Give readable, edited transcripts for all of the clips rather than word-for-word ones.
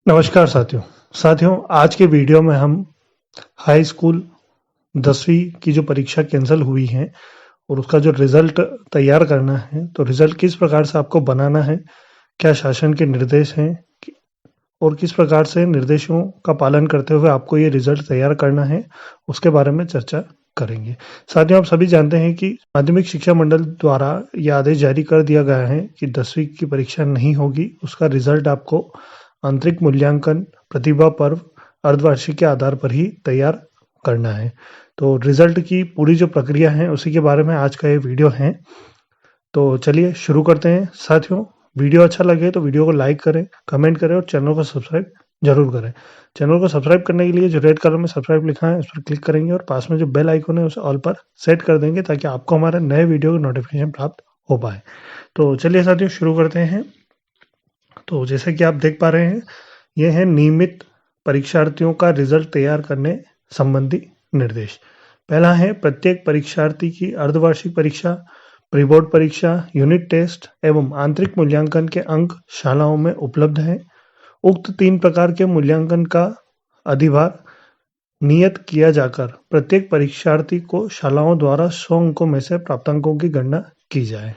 नमस्कार साथियों आज के वीडियो में हम हाई स्कूल 10वीं की जो परीक्षा कैंसिल हुई है और उसका जो रिजल्ट तैयार करना है, तो रिजल्ट किस प्रकार से आपको बनाना है, क्या शासन के निर्देश हैं और किस प्रकार से निर्देशों का पालन करते हुए आपको ये रिजल्ट तैयार करना है, उसके बारे में चर्चा करेंगे। साथियों, आप सभी जानते हैं कि माध्यमिक शिक्षा मंडल द्वारा यह आदेश जारी कर दिया गया है कि 10वीं की परीक्षा नहीं होगी। उसका रिजल्ट आपको आंतरिक मूल्यांकन, प्रतिभा पर्व, अर्धवार्षिक के आधार पर ही तैयार करना है। तो रिजल्ट की पूरी जो प्रक्रिया है उसी के बारे में आज का ये वीडियो है। तो चलिए शुरू करते हैं। साथियों, वीडियो अच्छा लगे तो वीडियो को लाइक करें, कमेंट करें और चैनल को सब्सक्राइब जरूर करें। चैनल को सब्सक्राइब करने के लिए जो रेड कलर में सब्सक्राइब लिखा है उस पर क्लिक करेंगे और पास में जो बेल आइकन है उसे ऑल पर सेट कर देंगे ताकि आपको हमारे नए वीडियो की नोटिफिकेशन प्राप्त हो पाए। तो चलिए साथियों शुरू करते हैं। तो जैसे कि आप देख पा रहे हैं, यह है नियमित परीक्षार्थियों का रिजल्ट तैयार करने संबंधी निर्देश। पहला है, प्रत्येक परीक्षार्थी की अर्धवार्षिक परीक्षा, प्री बोर्ड परीक्षा, यूनिट टेस्ट एवं आंतरिक मूल्यांकन के अंक शालाओं में उपलब्ध हैं। उक्त 3 प्रकार के मूल्यांकन का अधिभार नियत किया जाकर प्रत्येक परीक्षार्थी को शालाओं द्वारा 100 अंकों में से प्राप्तांकों की गणना की जाए।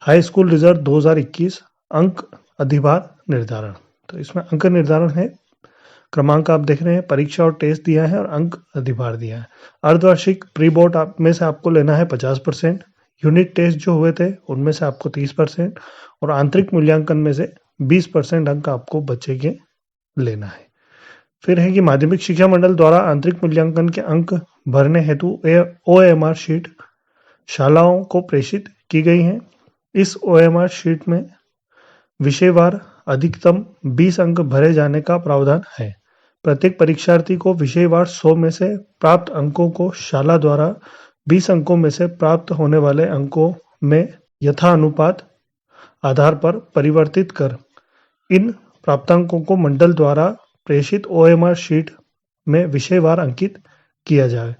हाई स्कूल रिजल्ट 2021 अंक अधिभार निर्धारण। तो इसमें अंक निर्धारण है, क्रमांक आप देख रहे हैं, परीक्षा और टेस्ट दिया है और अंक अधिभार दिया है। अर्धवार्षिक प्री बोर्ड में से आपको लेना है 50%, यूनिट टेस्ट जो हुए थे उनमें से आपको 30% और आंतरिक मूल्यांकन में से 20% अंक आपको बच्चे के लेना है। फिर है कि माध्यमिक शिक्षा मंडल द्वारा आंतरिक मूल्यांकन के अंक भरने हेतु OMR शीट शालाओं को प्रेषित की गई है। इस OMR शीट में विषयवार अधिकतम 20 अंक भरे जाने का प्रावधान है। प्रत्येक परीक्षार्थी को विषयवार 100 में से प्राप्त अंकों को शाला द्वारा 20 अंकों में से प्राप्त होने वाले अंकों में यथानुपात आधार पर परिवर्तित कर इन प्राप्तांकों को मंडल द्वारा प्रेषित OMR शीट में विषयवार अंकित किया जाए।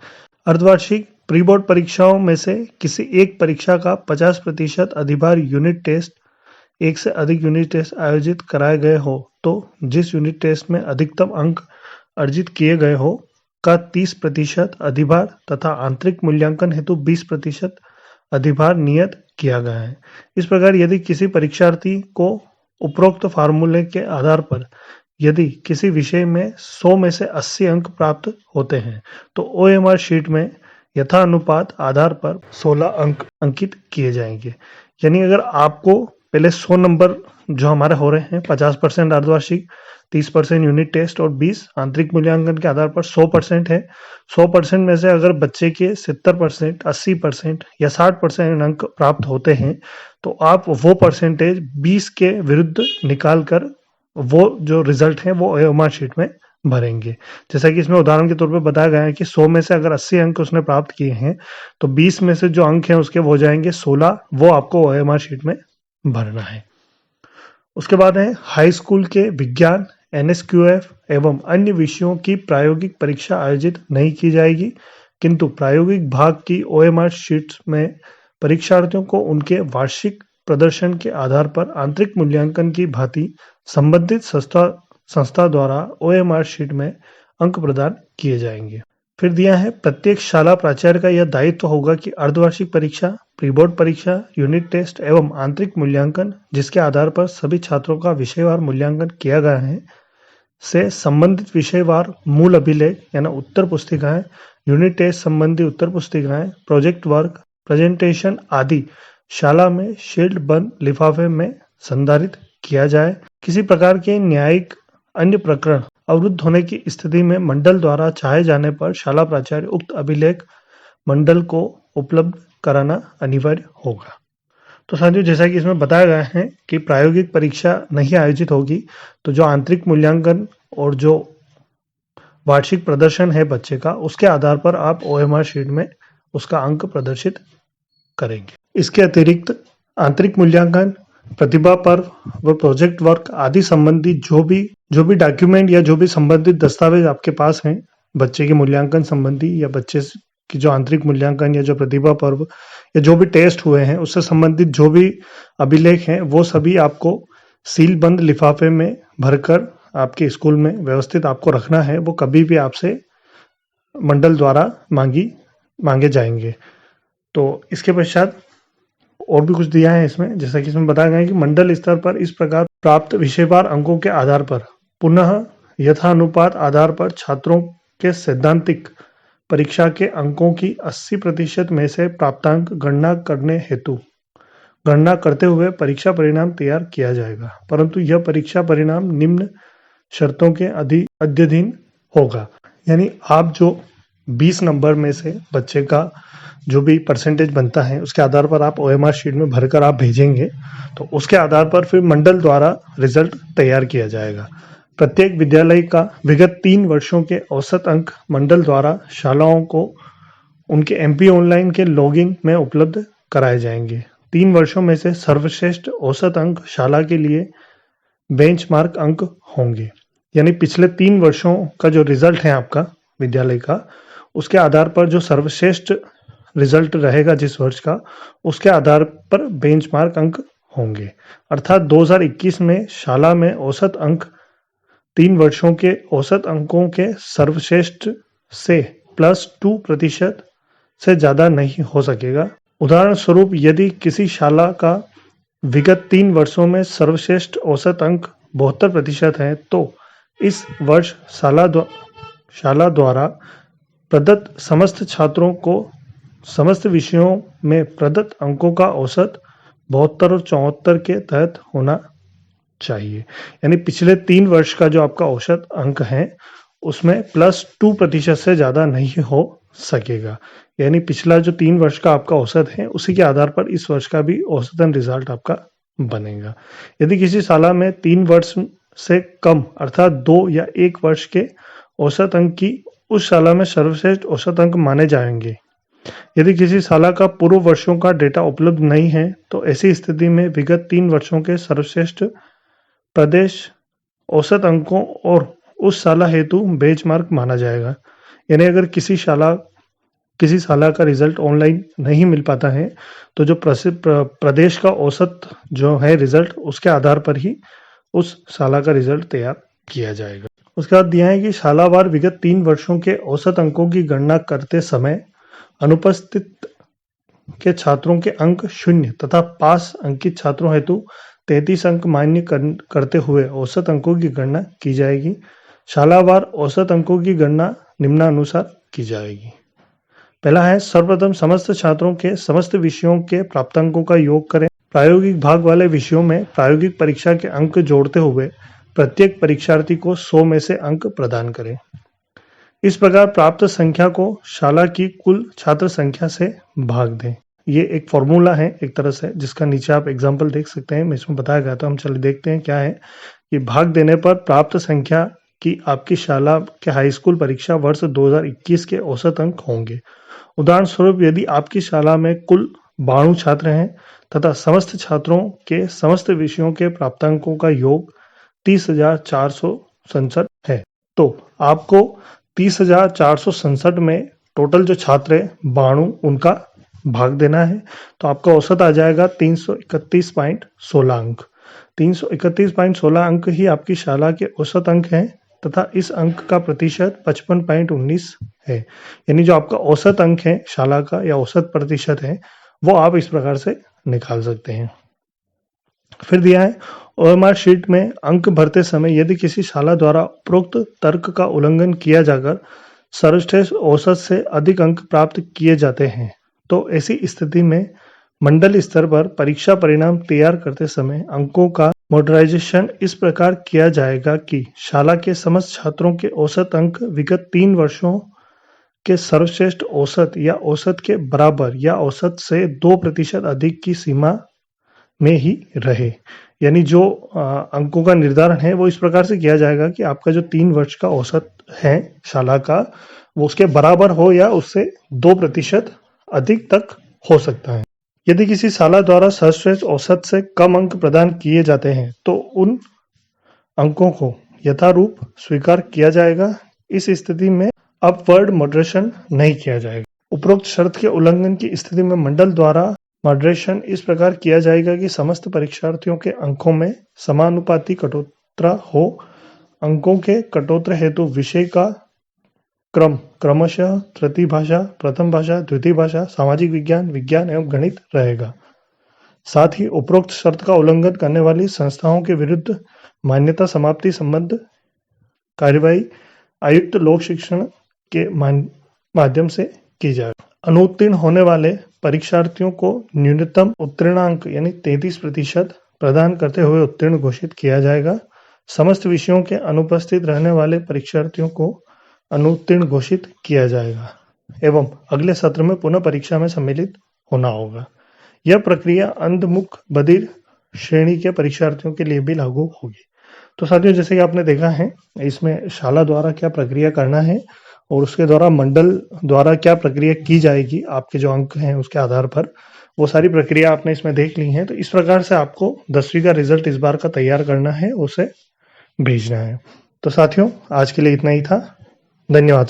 अर्धवार्षिक प्री बोर्ड परीक्षाओं में से किसी एक परीक्षा का 50% अधिभार यूनिट टेस्ट, एक से अधिक यूनिट टेस्ट आयोजित कराए गए हो तो जिस यूनिट टेस्ट में अधिकतम अंक अर्जित किए गए हो का 30% अधिभार तथा आंतरिक मूल्यांकन हेतु 20% अधिभार नियत किया गया है। इस प्रकार यदि किसी परीक्षार्थी को उपरोक्त फार्मूले के आधार पर यदि किसी विषय में 100 में से 80 अंक प्राप्त होते हैं तो OMR शीट में यथानुपात आधार पर 16 अंक अंकित किए जाएंगे। यानी अगर आपको पहले 100 नंबर जो हमारे हो रहे हैं, 50% अर्धवार्षिक, 30% यूनिट टेस्ट और 20 आंतरिक मूल्यांकन के आधार पर 100% है। 100% में से अगर बच्चे के 70%, 80% या 60% अंक प्राप्त होते हैं तो आप वो परसेंटेज 20 के विरुद्ध निकाल कर वो जो रिजल्ट है वो OMR शीट में भरेंगे। जैसा कि इसमें उदाहरण के तौर पे बताया गया है कि 100 में से अगर 80 अंक उसने प्राप्त किए हैं तो 20 में से जो अंक हैं उसके वो जाएंगे 16, वो आपको OMR शीट में भरना है। उसके बाद है, हाई स्कूल के विज्ञान, NSQF एवं अन्य विषयों की प्रायोगिक परीक्षा आयोजित नहीं की जाएगी, किंतु प्रायोगिक भाग की OMR शीट्स में परीक्षार्थियों को उनके वार्षिक प्रदर्शन के आधार पर आंतरिक मूल्यांकन की भांति संबंधित संस्था द्वारा OMR शीट में अंक प्रदान किए जाएंगे। फिर दिया है, प्रत्येक शाला प्राचार्य का यह दायित्व होगा कि अर्धवार्षिक परीक्षा, प्री बोर्ड परीक्षा, यूनिट टेस्ट एवं आंतरिक मूल्यांकन जिसके आधार पर सभी छात्रों का विषयवार मूल्यांकन किया गया है से संबंधित विषयवार मूल अभिलेख यानी उत्तर पुस्तिकाएं, यूनिट टेस्ट संबंधी उत्तर पुस्तिकाएं, प्रोजेक्ट वर्क, प्रेजेंटेशन आदि शाला में शील्ड बंद लिफाफे में संधारित किया जाए। किसी प्रकार के न्यायिक अन्य प्रकरण अवरुद्ध होने की स्थिति में मंडल द्वारा चाहे जाने पर शाला प्राचार्य उक्त अभिलेख मंडल को उपलब्ध कराना अनिवार्य होगा। तो साथियों, जैसा कि इसमें बताया गया है कि प्रायोगिक परीक्षा नहीं आयोजित होगी, तो जो आंतरिक मूल्यांकन और जो वार्षिक प्रदर्शन है बच्चे का, उसके आधार पर आप OMR शीट में उसका अंक प्रदर्शित करेंगे। इसके अतिरिक्त आंतरिक मूल्यांकन, प्रतिभा पर्व व प्रोजेक्ट वर्क आदि संबंधी जो भी डॉक्यूमेंट या जो भी संबंधित दस्तावेज आपके पास हैं बच्चे के मूल्यांकन संबंधी या बच्चे की जो आंतरिक मूल्यांकन या जो प्रतिभा पर्व या जो भी टेस्ट हुए हैं उससे संबंधित जो भी अभिलेख हैं वो सभी आपको सील बंद लिफाफे में भरकर आपके स्कूल में व्यवस्थित आपको रखना है वो कभी भी आपसे मंडल द्वारा मांगे जाएंगे। तो इसके पश्चात और भी कुछ दिया है इसमें, जैसा कि इसमें बताया गया है कि मंडल स्तर पर इस प्रकार प्राप्त विषयवार अंकों के आधार पर पुनः यथानुपात आधार पर छात्रों के सैद्धांतिक परीक्षा के अंकों की 80% में से प्राप्तांक गणना करते हुए परीक्षा परिणाम तैयार किया जाएगा, परंतु यह परीक्षा परिणाम निम्न शर्तों के अध्ययन होगा। यानी आप जो 20 नंबर में से बच्चे का जो भी परसेंटेज बनता है उसके आधार पर आप ओएमआर शीट में भरकर आप भेजेंगे, तो उसके आधार पर फिर मंडल द्वारा रिजल्ट तैयार किया जाएगा। प्रत्येक विद्यालय का विगत 3 वर्षों के औसत अंक मंडल द्वारा शालाओं को उनके एमपी ऑनलाइन के लॉगिन में उपलब्ध कराए जाएंगे। 3 वर्षों में से सर्वश्रेष्ठ औसत अंक शाला के लिए बेंचमार्क अंक होंगे। यानी पिछले 3 वर्षों का जो रिजल्ट है आपका विद्यालय का, उसके आधार पर जो सर्वश्रेष्ठ रिजल्ट रहेगा जिस वर्ष का, उसके आधार पर बेंचमार्क अंक होंगे। अर्थात 2021 में शाला में औसत अंक 3 वर्षों के औसत अंकों के सर्वश्रेष्ठ से +2% से ज़्यादा नहीं हो सकेगा। उदाहरण स्वरूप यदि किसी शाला का विगत 3 वर्षों में सर्वश्रेष्ठ औसत अंक 72% है, तो इस वर्ष शाला द्वारा प्रदत्त समस्त छात्रों को समस्त विषयों में प्रदत्त अंकों का औसत 72 और 74 के तहत होना चाहिए। यानी पिछले 3 वर्ष का जो आपका औसत अंक है उसमें +2% से ज़्यादा नहीं हो सकेगा। यानी पिछला जो 3 वर्ष का आपका औसत है उसी के आधार पर इस वर्ष का भी औसतन रिजल्ट आपका बनेगा। यदि किसी शाला में 3 वर्ष से कम अर्थात 2 या 1 वर्ष के औसत अंक की उस शाला में सर्वश्रेष्ठ औसत अंक माने जाएंगे। यदि किसी शाला का पूर्व वर्षों का डेटा उपलब्ध नहीं है, तो ऐसी स्थिति में विगत 3 वर्षों के सर्वश्रेष्ठ प्रदेश औसत अंकों और उस शाला हेतु बेंचमार्क माना जाएगा। यानी अगर किसी शाला का रिजल्ट ऑनलाइन नहीं मिल पाता है, तो जो प्रदेश का औसत जो है रिजल्ट, उसके आधार पर ही उस शाला का रिजल्ट तैयार किया जाएगा। उसके बाद दिया है कि शालावार विगत 3 वर्षों के औसत अंकों की गणना करते समय अनुपस्थित के छात्रों के अंक 0 तथा पास अंकित छात्रों हेतु 33 अंक मान्य करते हुए औसत अंकों की गणना की जाएगी। शालावार औसत अंकों की गणना निम्नानुसार की जाएगी। पहला है, सर्वप्रथम समस्त छात्रों के समस्त विषयों के प्राप्तांकों का योग करें। प्रायोगिक भाग वाले विषयों में प्रायोगिक परीक्षा के अंक जोड़ते हुए प्रत्येक परीक्षार्थी को 100 में से अंक प्रदान करें। इस प्रकार प्राप्त संख्या को शाला की कुल छात्र संख्या से भाग दें। ये एक फॉर्मूला है एक तरह से, जिसका नीचे आप एग्जाम्पल देख सकते हैं, इसमें बताया गया। तो हम चलिए देखते हैं क्या है कि भाग देने पर प्राप्त संख्या की आपकी शाला के हाई स्कूल परीक्षा वर्ष 2021 के औसत अंक होंगे। उदाहरण स्वरूप यदि आपकी शाला में कुल 92 छात्र हैं तथा समस्त छात्रों के समस्त विषयों के प्राप्तांकों का योग 30,467 है, तो आपको 30,467 में टोटल जो छात्र है 92 उनका भाग देना है। तो आपका औसत आ जाएगा 331.16 अंक। 331.16 अंक ही आपकी शाला के औसत अंक हैं तथा इस अंक का प्रतिशत 55.19 है। यानी जो आपका औसत अंक है शाला का या औसत प्रतिशत है, वो आप इस प्रकार से निकाल सकते हैं। फिर दिया है, ओएमआर शीट में अंक भरते समय यदि किसी शाला द्वारा उपरोक्त तर्क का उल्लंघन किया जाकर सर्वश्रेष्ठ औसत से अधिक अंक प्राप्त किए जाते हैं, तो ऐसी स्थिति में मंडल स्तर पर परीक्षा परिणाम तैयार करते समय अंकों का मॉडराइजेशन इस प्रकार किया जाएगा कि शाला के समस्त छात्रों के औसत अंक विगत 3 वर्षों के सर्वश्रेष्ठ औसत या औसत के बराबर या औसत से 2% अधिक की सीमा में ही रहे। यानी जो अंकों का निर्धारण है वो इस प्रकार से किया जाएगा कि आपका जो 3 वर्ष का औसत है शाला का, वो उसके बराबर हो या उससे 2% अधिक तक हो सकता है। यदि किसी शाला द्वारा सर्वश्रेष्ठ औसत से कम अंक प्रदान किए जाते हैं, तो उन अंकों को यथारूप स्वीकार किया जाएगा। इस स्थिति में अपवर्ड मॉडरेशन नहीं किया जाएगा। उपरोक्त शर्त के उल्लंघन की स्थिति में मंडल द्वारा मॉडरेशन इस प्रकार किया जाएगा कि समस्त परीक्षार्थियों के अंकों में समानुपाती कटौती हो अंकों के कटौत्र हेतु विषय का क्रम क्रमशः तृतीय भाषा, प्रथम भाषा, द्वितीय भाषा, सामाजिक विज्ञान, विज्ञान एवं गणित रहेगा। साथ ही उपरोक्त शर्त का उल्लंघन करने वाली संस्थाओं के विरुद्ध मान्यता समाप्ति संबंध कार्यवाही आयुक्त लोक शिक्षण के माध्यम से की जाए। अनुत्तीर्ण होने वाले परीक्षार्थियों को न्यूनतम उत्तीर्णांक यानी 33% प्रदान करते हुए उत्तीर्ण घोषित किया जाएगा। समस्त विषयों के अनुपस्थित रहने वाले परीक्षार्थियों को अनुत्तीर्ण घोषित किया जाएगा एवं अगले सत्र में पुनः परीक्षा में सम्मिलित होना होगा। यह प्रक्रिया अंधमुख बधिर श्रेणी के परीक्षार्थियों के लिए भी लागू होगी। तो साथियों, जैसे कि आपने देखा है, इसमें शाला द्वारा क्या प्रक्रिया करना है और उसके द्वारा मंडल द्वारा क्या प्रक्रिया की जाएगी, आपके जो अंक हैं उसके आधार पर, वो सारी प्रक्रिया आपने इसमें देख ली है। तो इस प्रकार से आपको 10वीं का रिजल्ट इस बार का तैयार करना है, उसे भेजना है। तो साथियों, आज के लिए इतना ही था। धन्यवाद।